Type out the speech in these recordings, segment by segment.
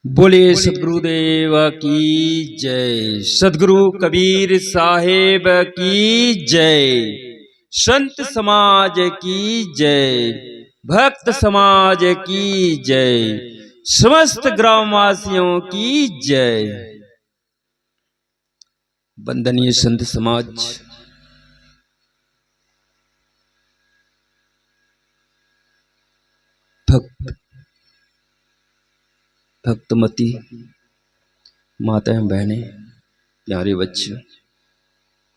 बोलिए सदगुरुदेव की जय। सदगुरु कबीर साहेब की जय। संत समाज की जय। भक्त समाज की जय। समस्त ग्रामवासियों की जय। वंदनीय संत समाज, भक्त भक्तमती माताएं बहनें, प्यारे बच्चे,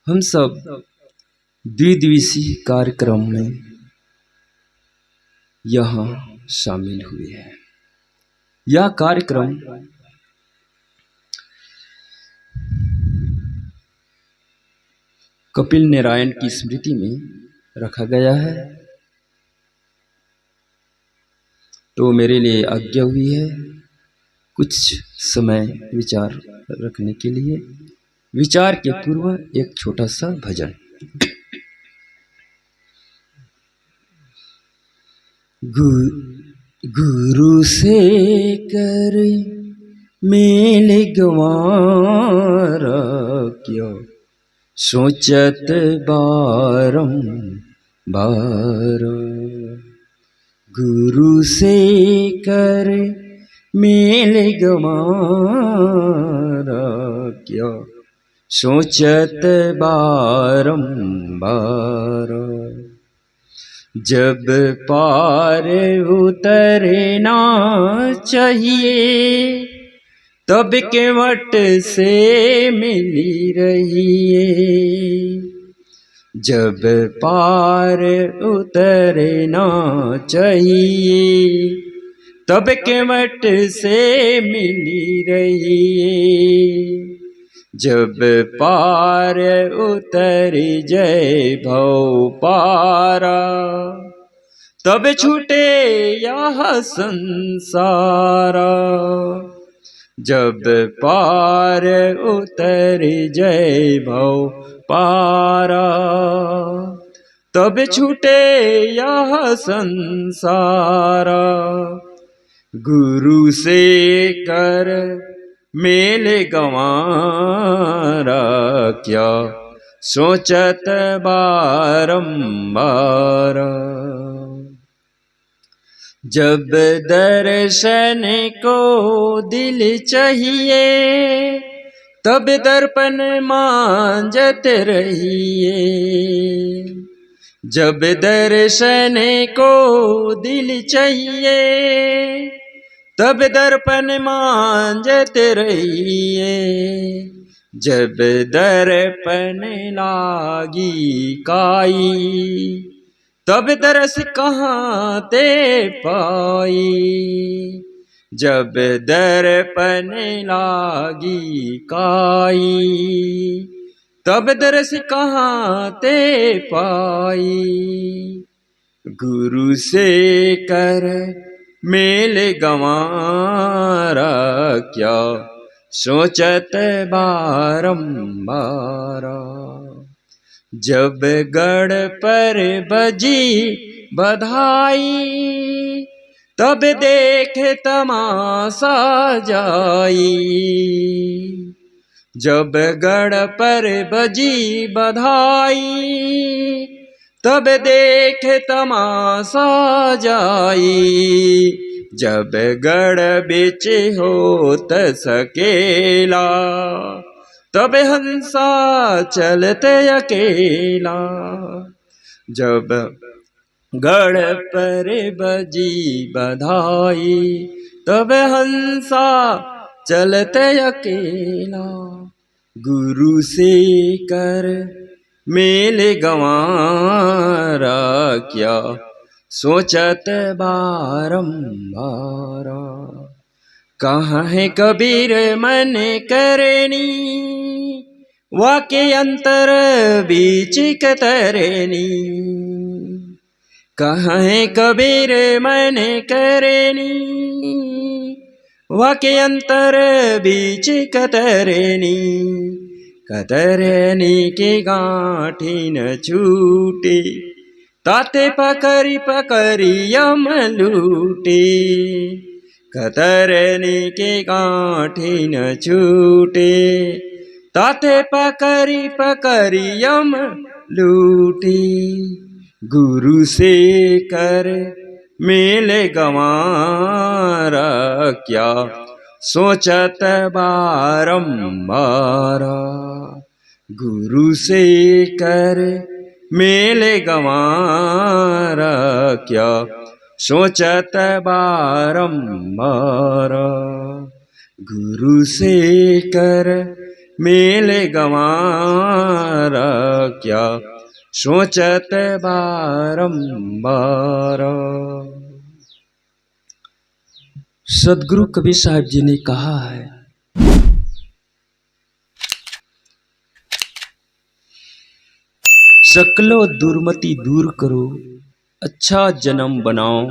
हम सब द्विदिवसीय कार्यक्रम में यहाँ शामिल हुए हैं। यह कार्यक्रम कपिल नारायण की स्मृति में रखा गया है, तो मेरे लिए आज्ञा हुई है कुछ समय विचार रखने के लिए। विचार के पूर्व एक छोटा सा भजन। गुरु से कर मेल गंवारा, क्यों सोचत बारम बार। गुरु से कर मेल गंवारा, क्यों सोचत बारंबार। जब पार उतरना चाहिए, तब केवट से मिली रहिए। जब पार उतरना चाहिए, तब केवट से मिली रहिए। जब पार उतर जय भव पारा, तब छूटे यह संसारा। जब पार उतर जय भव पारा, तब छूटे यह संसारा। गुरु से कर मेल गंवारा, क्या सोचत बारंबार। जब दर्शन को दिल चाहिए, तब दर्पण मांजत रहिए। जब दर्शन को दिल चाहिए, तब दर्पण मांजत रहिए। जब दर्पण लागी काई, तब दरस कहाँ ते पाई। जब दर्पण लागी काई, तब दरस कहाँ ते पाई। गुरु से कर मेल गंवारा, क्या सोचत बारंबार। जब गढ़ पर बजी बधाई, तब देख तमाशा जाई। जब गढ़ पर बजी बधाई, तब देख तमाशा जाई। जब गढ़ बिच होत सकेला, तब हंसा चलते अकेला। जब गढ़ पर बजी बधाई, तब हंसा चलते अकेला। गुरु से कर मेल गंवारा, क्या सोचत बारंबार। कहाँ है कबीर मन करनी, वाके अंतर बीच कतरनी। कहाँ है कबीर मन करनी, वाके अंतर बीच कतरनी। कतरनी के गांठी न छूटे, ताते पकड़ी पकड़ी यम लूटे। कतरनी के गांठी न छूटे, ताते पकड़ी पकड़ी यम लूटी। गुरु से कर मेले गंवारा, क्या सोचत बारंबारा। गुरु से कर मेले गंवारा, क्या सोचत बारंबारा। गुरु से कर मेले गंवारा, क्या सोचत बारंबारा। सदगुरु कबीर साहब जी ने कहा है, सकलो दुर्मति दूर करो, अच्छा जन्म बनाओ।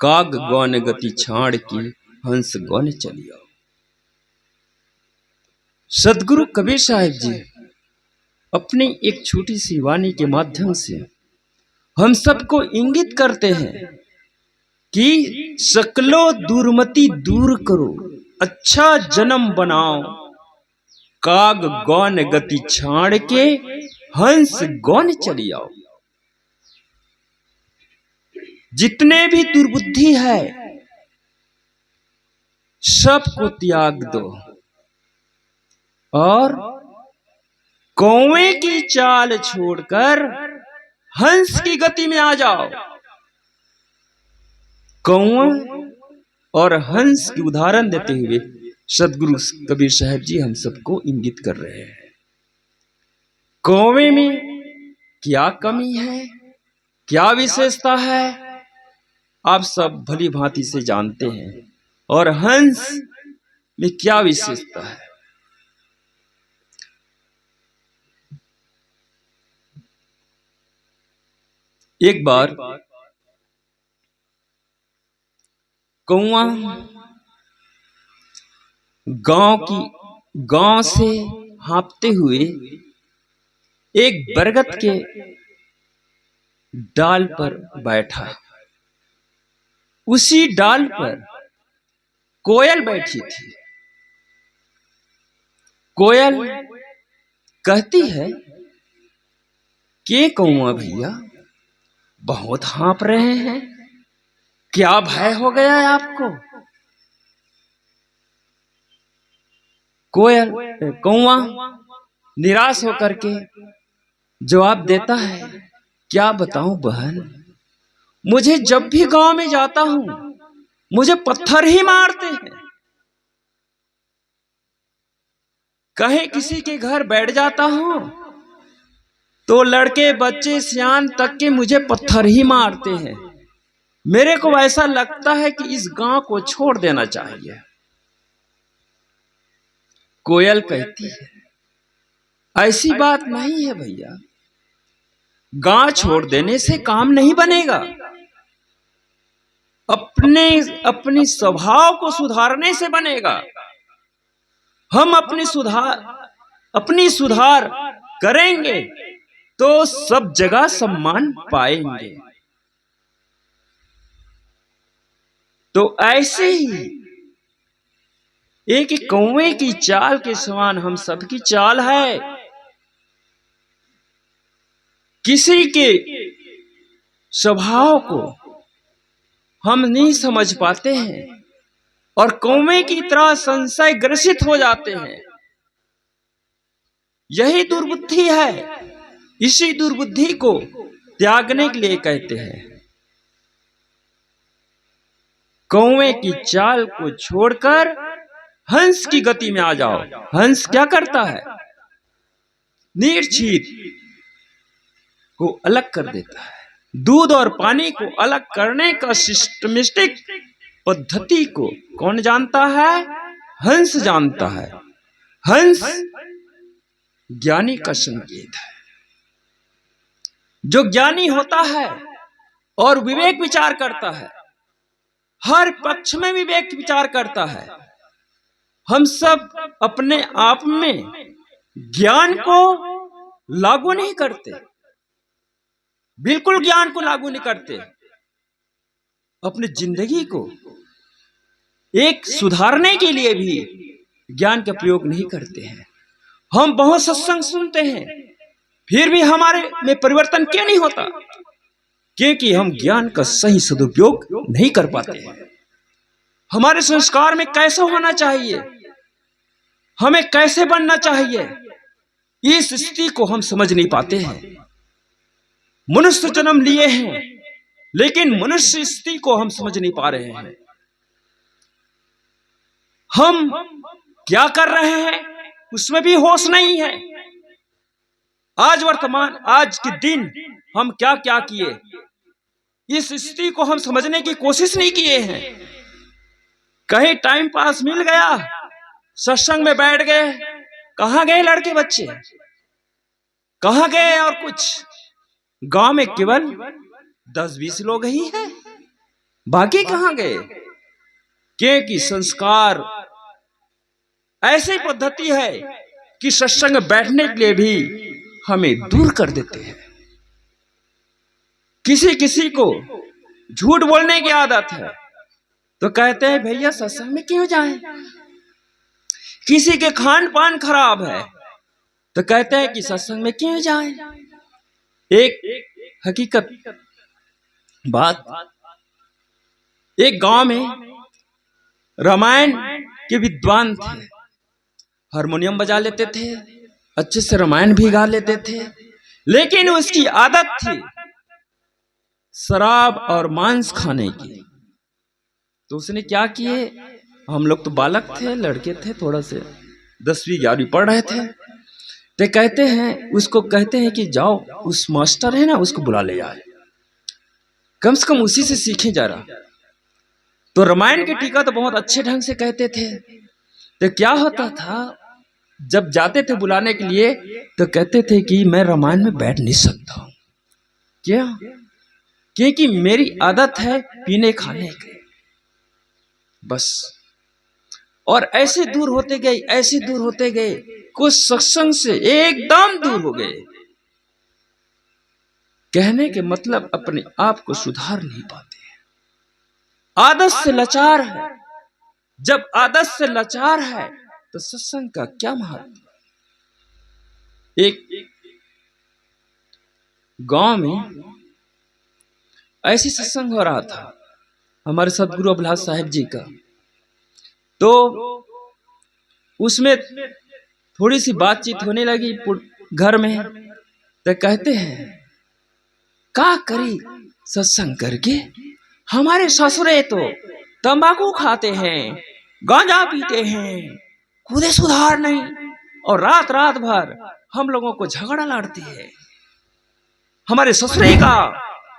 काग गौन गति छाड़ के हंस गौन चलियो। सदगुरु कबीर साहब जी अपनी एक छोटी सी वाणी के माध्यम से हम सबको इंगित करते हैं कि सकलो दुर्मति दूर करो, अच्छा जन्म बनाओ। काग गौन गति छाड़ के हंस गौन चली आओ। जितने भी दुर्बुद्धि है सबको त्याग दो और कौवे की चाल छोड़कर हंस की गति में आ जाओ। कौवा और हंस की उदाहरण देते हुए सदगुरु कबीर साहब जी हम सबको इंगित कर रहे हैं। कौवे में क्या कमी है, क्या विशेषता है, आप सब भली भांति से जानते हैं। और हंस में क्या विशेषता है। एक बार कौवा गांव से हाँफते हुए एक बरगद के डाल पर बैठा। उसी डाल पर कोयल बैठी थी। कोयल कहती है कि कौवा भैया बहुत हाँफ रहे हैं, क्या भय हो गया है आपको। कौवा निराश होकर के जवाब देता है, क्या बताऊं बहन, मुझे जब भी गांव में जाता हूं मुझे पत्थर ही मारते हैं। कहीं किसी के घर बैठ जाता हूं तो लड़के बच्चे सियान तक के मुझे पत्थर ही मारते हैं। मेरे को ऐसा लगता है कि इस गांव को छोड़ देना चाहिए। कोयल कहती है, ऐसी बात नहीं है भैया, गांव छोड़ देने से काम नहीं बनेगा। अपनी स्वभाव को सुधारने से बनेगा। हम अपनी सुधार करेंगे तो सब जगह सम्मान पाएंगे। तो ऐसे ही एक कौवे की चाल के समान हम सबकी चाल है। किसी के स्वभाव को हम नहीं समझ पाते हैं और कौवे की तरह संशय ग्रसित हो जाते हैं। यही दुर्बुद्धि है। इसी दुर्बुद्धि को त्यागने के लिए कहते हैं, कौवे की चाल को छोड़कर हंस की गति में आ जाओ। हंस क्या करता है, निर्चीत को अलग कर देता है। दूध और पानी को अलग करने का सिस्टमेटिक पद्धति को कौन जानता है, हंस जानता है। हंस ज्ञानी का संकेत है। जो ज्ञानी होता है और विवेक विचार करता है, हर पक्ष में विवेक विचार करता है। हम सब अपने आप में ज्ञान को लागू नहीं करते, बिल्कुल ज्ञान को लागू नहीं करते। अपनी जिंदगी को एक सुधारने के लिए भी ज्ञान का प्रयोग नहीं करते हैं। हम बहुत सत्संग सुनते हैं, फिर भी हमारे में परिवर्तन क्यों नहीं होता? क्योंकि हम ज्ञान का सही सदुपयोग नहीं कर पाते हैं। हमारे संस्कार में कैसा होना चाहिए, हमें कैसे बनना चाहिए, इस स्थिति को हम समझ नहीं पाते हैं। मनुष्य जन्म लिए हैं, लेकिन मनुष्य स्थिति को हम समझ नहीं पा रहे हैं। हम क्या कर रहे हैं उसमें भी होश नहीं है। आज वर्तमान, आज के दिन हम क्या क्या किए, इस स्थिति को हम समझने की कोशिश नहीं किए हैं। कहीं टाइम पास मिल गया, सत्संग में बैठ गए, कहां गए लड़के बच्चे, कहां गए? और कुछ गांव में केवल 10-20 लोग ही हैं, बाकी कहां गए? क्योंकि संस्कार ऐसी पद्धति है कि सत्संग में बैठने के लिए भी हमें दूर कर देते हैं। किसी किसी को झूठ बोलने की आदत है, तो कहते हैं भैया सत्संग में क्यों जाएं? किसी के खान पान खराब है, तो कहते हैं कि सत्संग में क्यों जाएं? एक हकीकत बात, एक गांव में रामायण के विद्वान थे, हारमोनियम बजा लेते थे, अच्छे से रामायण भी गा लेते थे, लेकिन उसकी आदत थी शराब और मांस खाने की। तो उसने क्या किए, हम लोग तो बालक थे, लड़के थे, थोड़ा से 10वीं 11वीं पढ़ रहे थे, तो कहते हैं, उसको कहते हैं कि जाओ उस मास्टर है ना, उसको बुला ले जाए, कम से कम उसी से सीखे जा रहा। तो रामायण की टीका तो बहुत अच्छे ढंग से कहते थे। तो क्या होता था, जब जाते थे बुलाने के लिए, तो कहते थे कि मैं रामायण में बैठ नहीं सकता। क्या? क्योंकि मेरी आदत है पीने खाने की, बस। और ऐसे दूर होते गए, ऐसे दूर होते गए, कुछ सत्संग से एकदम दूर हो गए। कहने के मतलब अपने आप को सुधार नहीं पाते, आदत से लाचार है। जब आदत से लाचार है तो सत्संग का क्या महत्व? एक गांव में ऐसी सत्संग हो रहा था हमारे सदगुरु अभिलाष साहिब जी का, तो उसमें थोड़ी सी बातचीत होने लगी घर में। तो कहते हैं का करी सत्संग करके, हमारे ससुरे तो तंबाकू खाते हैं, गांजा पीते हैं, खुदे सुधार नहीं, और रात रात भर हम लोगों को झगड़ा लड़ती है। हमारे ससुरे का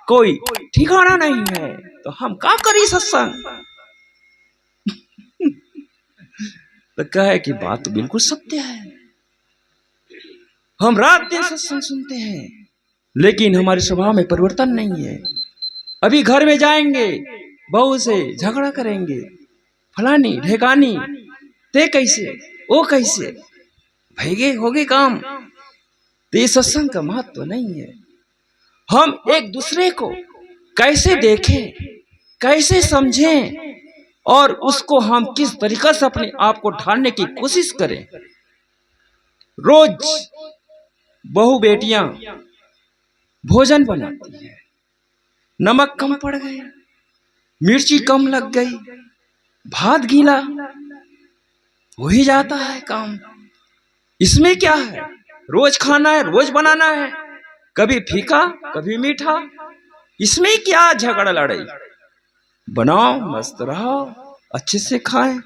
कोई ठिकाना नहीं है, तो हम क्या करी सत्संग? तो कहे कि बात तो बिल्कुल सत्य है, हम रात दिन सत्संग सुनते हैं, लेकिन हमारे स्वभाव में परिवर्तन नहीं है। अभी घर में जाएंगे, बहू से झगड़ा करेंगे, फलानी ढेकानी, ते कैसे वो कैसे, भैगे हो गए काम। तो ये सत्संग का महत्व नहीं है। हम एक दूसरे को कैसे देखें, कैसे समझें, और उसको हम किस तरीका से अपने आप को ढालने की कोशिश करें। रोज बहू बेटियां भोजन बनाती है, नमक कम पड़ गया, मिर्ची कम लग गई, भात गीला हो ही जाता है काम। इसमें क्या है, रोज खाना है, रोज बनाना है, कभी फीका कभी मीठा, इसमें क्या झगड़ा लड़ाई? बनाओ, मस्त रहो, अच्छे से खाएं,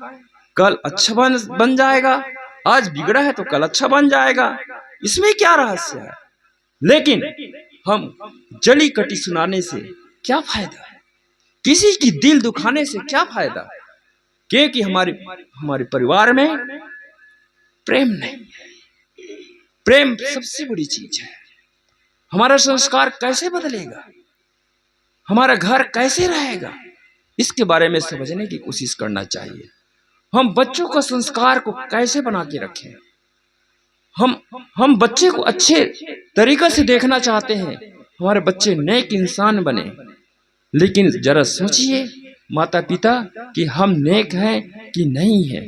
कल अच्छा बन जाएगा, आज बिगड़ा है तो कल अच्छा बन जाएगा, इसमें क्या रहस्य है? लेकिन हम जली कटी सुनाने से क्या फायदा है, किसी की दिल दुखाने से क्या फायदा? क्योंकि हमारे परिवार में प्रेम नहीं है। प्रेम सबसे बड़ी चीज है। हमारा संस्कार कैसे बदलेगा, हमारा घर कैसे रहेगा, इसके बारे में समझने की कोशिश करना चाहिए। हम बच्चों का संस्कार को कैसे बना के रखें? हम बच्चे को अच्छे तरीके से देखना चाहते हैं, हमारे बच्चे नेक इंसान बने, लेकिन जरा सोचिए माता पिता कि हम नेक हैं कि नहीं हैं।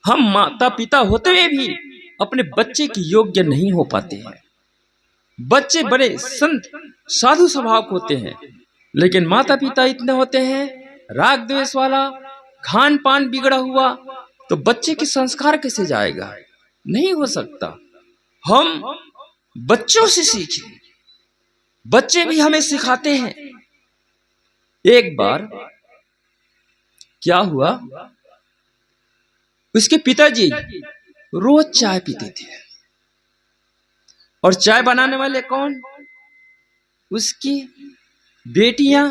हम माता पिता होते हुए भी अपने बच्चे के योग्य नहीं हो पाते हैं। बच्चे बड़े संत साधु स्वभाव के होते हैं, लेकिन माता पिता इतने होते हैं राग द्वेष वाला, खान पान बिगड़ा हुआ, तो बच्चे के संस्कार कैसे जाएगा? नहीं हो सकता। हम बच्चों से सीखें, बच्चे भी हमें सिखाते हैं। एक बार क्या हुआ, उसके पिताजी रोज चाय पीते थे, और चाय बनाने वाले कौन? उसकी बेटियां,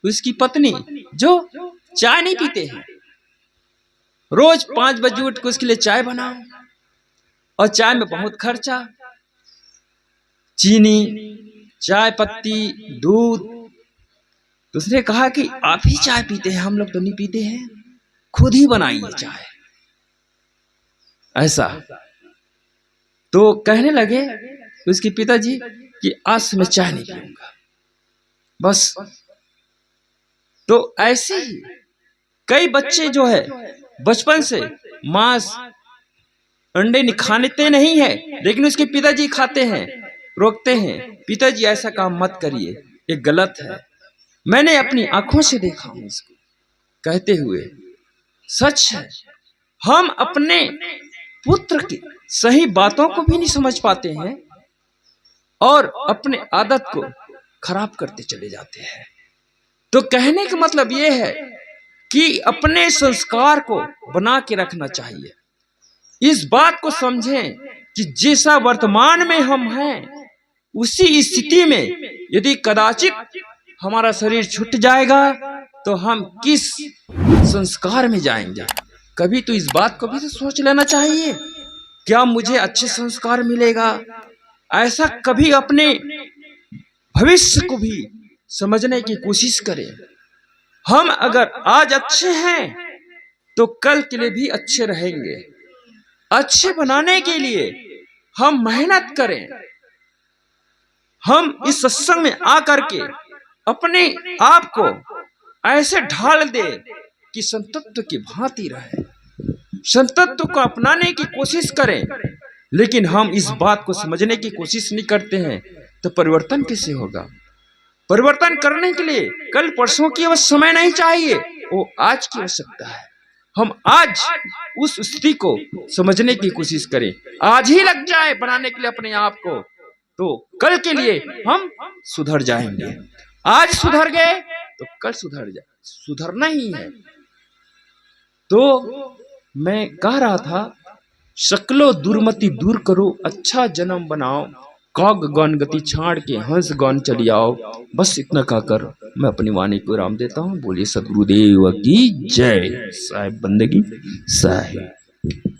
उसकी पत्नी, जो चाय नहीं पीते हैं। रोज 5 बजे उठ के उसके लिए चाय बनाओ, और चाय में बहुत खर्चा, चीनी, चाय पत्ती, दूध। तो उसने कहा कि आप ही चाय पीते हैं, हम लोग तो नहीं पीते हैं, खुद ही बनाइए चाय। ऐसा तो कहने लगे उसके पिताजी कि आज से मैं चाय नहीं पीऊंगा, बस। तो ऐसे ही कई बच्चे जो है बचपन से मांस अंडे खाते नहीं है, लेकिन उसके पिताजी खाते हैं, रोकते हैं, पिताजी ऐसा काम मत करिए, ये गलत है। मैंने अपनी आंखों से देखा हूं इसको कहते हुए। सच है, हम अपने पुत्र की सही बातों को भी नहीं समझ पाते हैं और अपने आदत को खराब करते चले जाते हैं। तो कहने का मतलब यह है कि अपने संस्कार को बना के रखना चाहिए। इस बात को समझें कि जैसा वर्तमान में हम हैं, उसी स्थिति में यदि कदाचित हमारा शरीर छूट जाएगा तो हम किस संस्कार में जाएंगे। कभी तो इस बात को भी तो सोच लेना चाहिए, क्या मुझे अच्छे संस्कार मिलेगा? ऐसा कभी अपने भविष्य को भी समझने की कोशिश करें। हम अगर आज अच्छे हैं तो कल के लिए भी अच्छे रहेंगे। अच्छे बनाने के लिए हम मेहनत करें। हम इस सत्संग में आकर के अपने आप को ऐसे ढाल दे कि संतत्व की भांति रहे, संतत्व को अपनाने की कोशिश करें। लेकिन हम इस बात को समझने की कोशिश नहीं करते हैं तो परिवर्तन कैसे होगा? परिवर्तन करने के लिए कल परसों की समय नहीं चाहिए, वो आज की आवश्यकता है। हम आज उस स्थिति को समझने की कोशिश करें, आज ही लग जाए बनाने के लिए अपने आप को, तो कल के लिए हम सुधर जाएंगे। आज सुधर गए तो कल सुधर जाए, सुधरना ही है। तो मैं कह रहा था, शकलो दुर्मति दूर करो, अच्छा जन्म बनाओ, काग गौन गति छाड़ के हंस गौन चली आओ। बस इतना कहकर मैं अपनी वाणी को विराम देता हूँ। बोलिए सदगुरुदेव की जय। साहिब बंदगी साहिब।